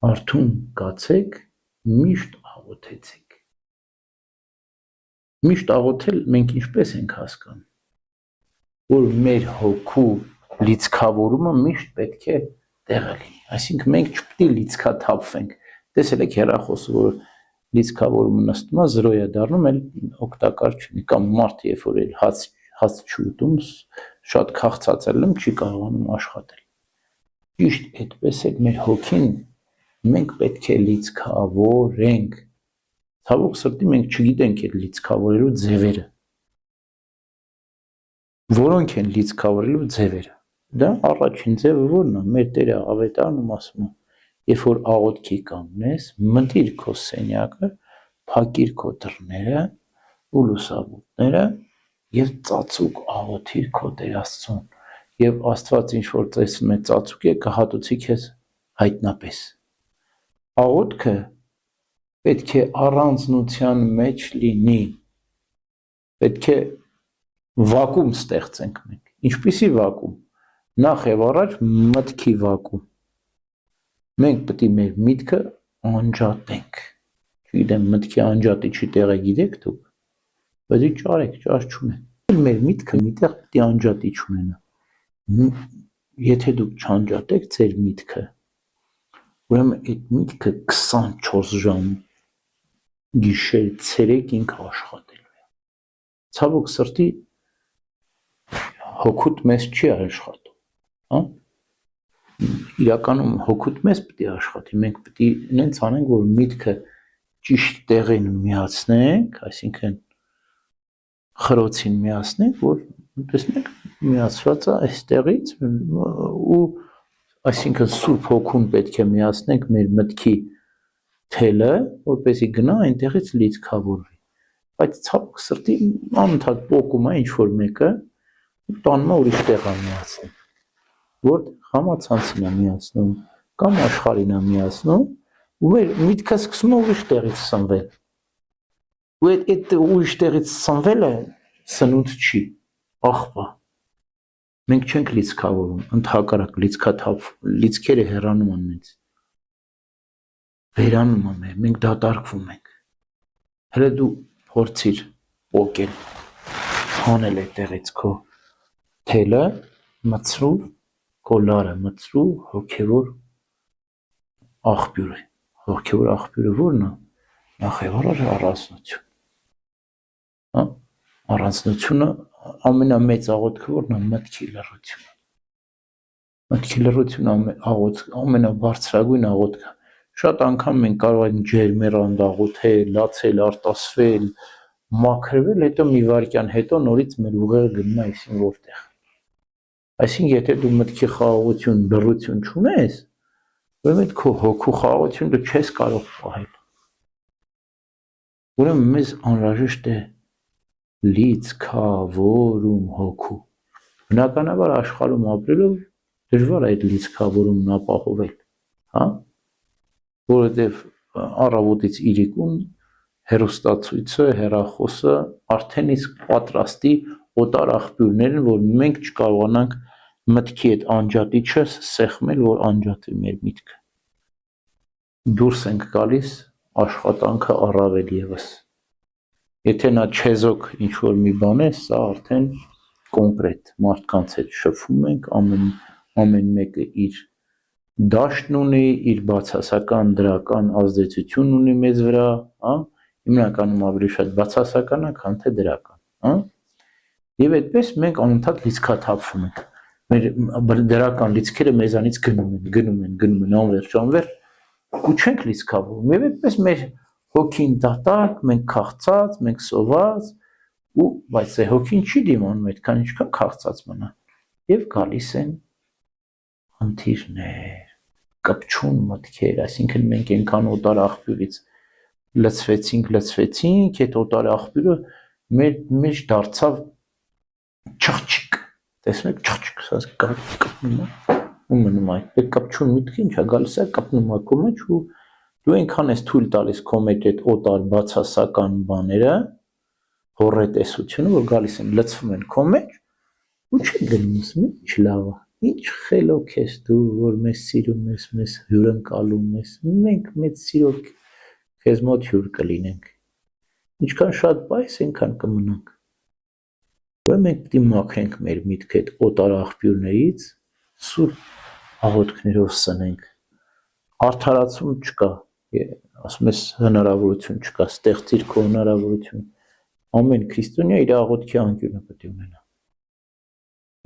Արթուն կացեք, միշտ աղոթեցեք։ Միշտ աղոթել մենք ինչպես ենք հասկանում, որ մեր հոգու լիցքավորումը միշտ պետք է տեղը լինի, այսինքն մենք չպետք է լիցքաթափվենք, տեսել եք հեռախոսը, որ լիցքավորումը նստում է, 0 է դառնում, էլ օգտակար չունի, կամ մարդը երբ որ հաց չի ուտում, շատ քաղցածել եմ, չի կարողանում աշխատել։ Ճիշտ այդպես էլ մեր հոգին մենք պետք է լիցքավորենք։ Ցավոք սրտի մենք չգիտենք այդ լիցքավորելու ձևերը։ Որոնք են լիցքավորելու ձևերը։ Դա առաջին ձևը որն է։ Մեր Տերը Ավետարանում ասում է, երբ որ աղոթքի կանգնես, մտիր քո սենյակը, փակիր քո դռները ու լուսամուտները եւ ծածուկ աղոթիր քո Տեր Աստծուն։ Եվ Աստված ինչ որ տեսնում է ծածուկ է, կհատուցի քեզ հայտնապես։ Աղոթքը պետք է առանձնության մեջ լինի։ Պետք է վակուում ստեղծենք մենք։ Ինչպիսի վակուում։ Նախ եւ առաջ մտքի վակուում։ Մենք պետք է մեր միտքը անջատենք։ Չգիտեմ, մտքի անջատիչի տեղը գիտեք դուք, բայց ճարեք, ճար չունեն։ Մեր միտքը միտեղ պետք է անջատիչ ունենա։ Եթե դուք չանջատեք ձեր միտքը, ուրեմն այդ միտքը 24 ժամ գիշեր ցերեկ ինքը աշխատելու է։ Ցավոք սրտի հոգուտ մեզ չի աշխատում, հա։ Իրականում հոգուտ մեզ պետք է աշխատի, մենք պետք է նենց անենք, որ միտքը ճիշտ տեղին միացնենք, այսինքն խրոցին միացնենք, որ տեսնեք միացված է այստեղից ու այսինքն Սուրբ Հոգուն պետք է միացնենք մեր մտքի թելը, որպեսզի գնա այնտեղից լիցքավորվի։ Բայց ցավոք սրտի անընդհատ պոկում է ինչ որ մեկը տանում է ուրիշ տեղ է միացնում, որտեղ համացանցին է միացնում կամ աշխարհին է միացնում ու մեր միտքը սկսում է ուրիշ տեղից սնվել։ Ու այդ ուրիշ տեղից սնվելը սնունդ չի, աղբա։ Մենք չենք լիցքավորում, ընդհակառակ լիցքերը հեռանում են մեզ։ Վերանում է մեր, մենք դատարկվում ենք։ Հələ դու փորձիր պոկել, հանել այդտեղից քո թելը, մցրու քո լարը, մցրու հոգևոր աղբյուրը։ Հոգևոր աղբյուրը ո՞րն է։ Նախ եւ առաջ առանձնություն։ Հա։ Առանձնությունը ամենամեծ աղոթքը ո՞րն է, մտքի լռությունը։ Մտքի լռությունը ամենաբարձրագույն աղոթքը։ Շատ անգամ մենք կարող ենք ջերմեռանդ աղոթել, լացել, արտասվել, մաքրվել, հետո մի վայրկյան հետո նորից մեր ուղեղը գնում է այսին որտեղ։ Այսինքն եթե դու մտքի խաղաղություն, լռություն չունես, ուրեմն այդ քո հոգու խաղաղությունը դու չես կարող պահել։ Ուրեմն մեզ անհրաժեշտ է լիցքավորում հոգու։ Բնականաբար աշխարհում ապրելով դժվար է այդ լիցքավորումն ապահովել, հա։ Որովհետև առավոտից իրիկուն հեռուստացույցը, հեռախոսը արդեն իսկ պատրաստի օտար աղբյուրներ են, որ մենք չկարողանանք մտքի այդ անջատիչը սեղմել, որ անջատի մեր միտքը։ Դուրս ենք գալիս աշխատանքը առավել եւս։ Եթե նա չեզոք ինչ որ մի բան է, սա արդեն կոնկրետ մարդկանց հետ շփվում ենք, ամեն մեկը իր դաշտն ունի, իր բացասական դրական ազդեցություն ունի մեզ վրա, հա, հիմնականում ավելի շատ բացասական է, քան թե դրական, հա։ Եվ այդպես մենք անընդհատ լիցքաթափվում ենք։ Մեր դրական լիցքերը մեզանից գնում են անվերջ, ու չենք լիցքավորում։ Եվ այդպես մեր հոգին դատարկ, մենք քաղցած, մենք սոված, բայց հոգին չի դիմանում այդքան ինչքան քաղցած մնա։ Եվ գալիս են խնդիրներ, կպչուն մտքեր, այսինքն մենք այնքան օտար աղբյուրից լցվեցինք, այդ օտար աղբյուրը մեր մեջ դարձավ չղջիկ, տեսնեք չղջիկ, կպնում է ու մնում է, այդ կպչուն միտքը ինչա գալիս է, կպնում է քո մեջ ու դու այնքան ես թույլ տալիս քո մեջ այդ օտար բացասական բաները, հոռետեսությունը, որ գալիս են լցվում են քո մեջ ու չի գնում, ինչ լավ է, Ինչ խելոք ես դու, որ մեզ սիրում ես, մեզ հյուրընկալում ես, մենք մեծ սիրով քեզ մոտ հյուր կլինենք։ Ինչքան շատ բայս, այնքան կմնանք։ Որ մենք պիտի մաքրենք մեր միտքը այդ օտար աղբյուրներից, սուրբ աղոթքներով սնենք։ Արդարացում չկա, ասում ես հնարավորություն չկա, ստեղծիր քո հնարավորություն։ Ամեն քրիստոնյա իր աղոթքի անկյունը պետք է ունենա։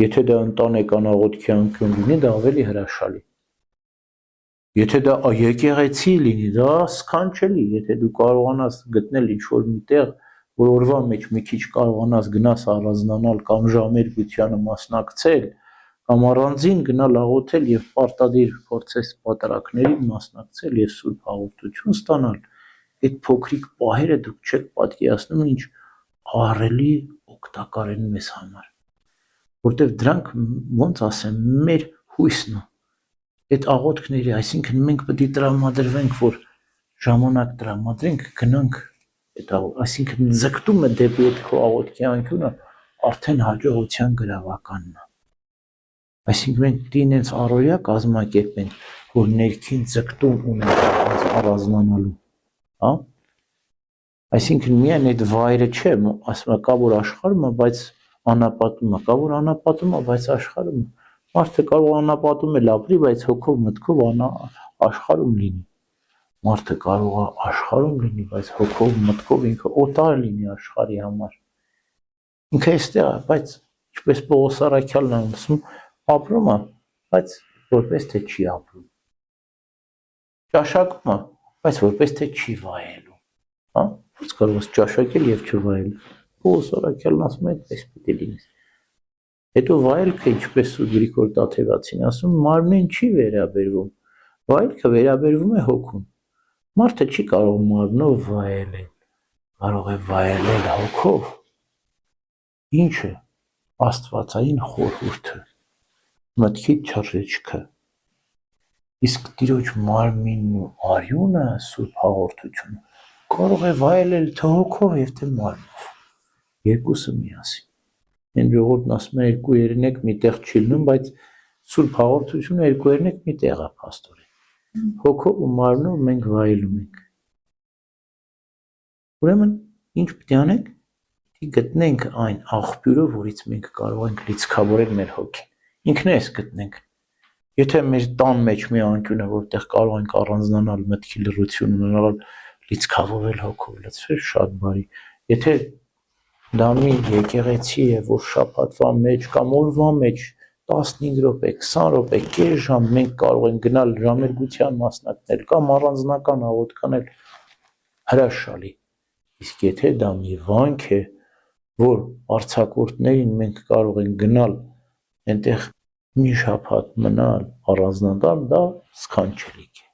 Եթե դա ընտանեկան աղոթքի անկյուն լինի, դա ավելի հրաշալի։ Եթե դա եկեղեցի լինի, դա սքանչելի, եթե դու կարողանաս գտնել ինչ-որ մի տեղ, որ օրվա մեջ մի քիչ կարողանաս գնաս առանձնանալ կամ ժամերգությանը մասնակցել, կամ առանձին գնալ աղոթել եւ պարտադիր փորձես պատարակներին մասնակցել եւ սուրբ հաղորդություն ստանալ, այդ փոքրիկ պահերը դուք չեք պատկերացնում ինչ ահռելի օգտակար են մեզ համար, որտեվ դրանք ոնց ասեմ, մեր հույսն է, այդ աղոթքների, այսինքն մենք պետք է տրամադրվենք, որ ժամանակ տրամադրենք, գնանք այդ այսինքն ձգտումը դեպի այդ քո աղոթքի անկյունը արդեն հաջողության գրավականն է։ Այսինքն մենք պետք է ինձ առօրյա կազմակերպենք, որ ներքին ձգտում ունենք առանձնանալու, հա։ Այսինքն միայն այդ վայրը չէ, ասում կա որ աշխարհում է, բայց անապատում է, կա որ անապատում է, բայց աշխարհում է։ Մարդը կարող անապատում էլ ապրի, բայց հոգով մտքով աշխարհում լինի։ Մարդը կարող է աշխարհում լինի, բայց հոգով մտքով ինքը օտար լինի աշխարհի համար։ Ինքը այստեղ է, բայց ինչպես Պողոս Առաքյալն է ասում, ապրում է, բայց որպես թե չի ապրում։ Ճաշակում է, բայց որպես թե չի վայելում, հա։ Ոնց կարող ես ճաշակել եւ չվայել։ Պողոս Առաքյալն ասում է, այդպես պետք է լինի։ Հետո վայելքը, ինչպես Սուրբ Գրիգոր Տաթևացին ասում, մարմնին չի վերաբերվում, վայելքը վերաբերվում է հոգուն։ Մարդը չի կարող մարմնով վայելել, կարող է վայելել հոգով։ Ինչը աստվածային խորհուրդը, մտքի թռիչքը, իսկ Տիրոջ մարմինն ու արյունը, Սուրբ հաղորդությունը, կարող է վայելել թե հոգով եւ թե մարմնով, երկուսը միասին։ Այն ժողովուրդն ասում է 2-3 միտեղ չի լինում, բայց Սուրբ հաղորդությունը 2-3 միտեղ է փաստորեն։ Հոգով ու մարմնով մենք վայելում ենք։ Ուրեմն ինչ պետք է անենք։ Պետք է գտնենք այն աղբյուրը, որից մենք կարող ենք լիցքավորել մեր հոգին։ Ինքներս գտնենք։ Եթե մեր տան մեջ մի անկյուն է, որտեղ կարող ենք առանձնանալ մտքի լռություն ունենալ, լիցքավորել հոգով, լցվել շատ բարի։ Եթե դա մի եկեղեցի է, որ շաբաթվա մեջ կամ օրվա մեջ 15 րոպե, 20 րոպե, կես ժամ մենք կարող ենք գնալ ժամերգության մասնակցել կամ առանձնական աղոթքանել, հրաշալի։ Իսկ եթե դա մի վանք է, որ արձակուրդներին մենք կարող ենք գնալ, այնտեղ մի շաբաթ մնալ, առանձնանալ, դա սքանչելիք է։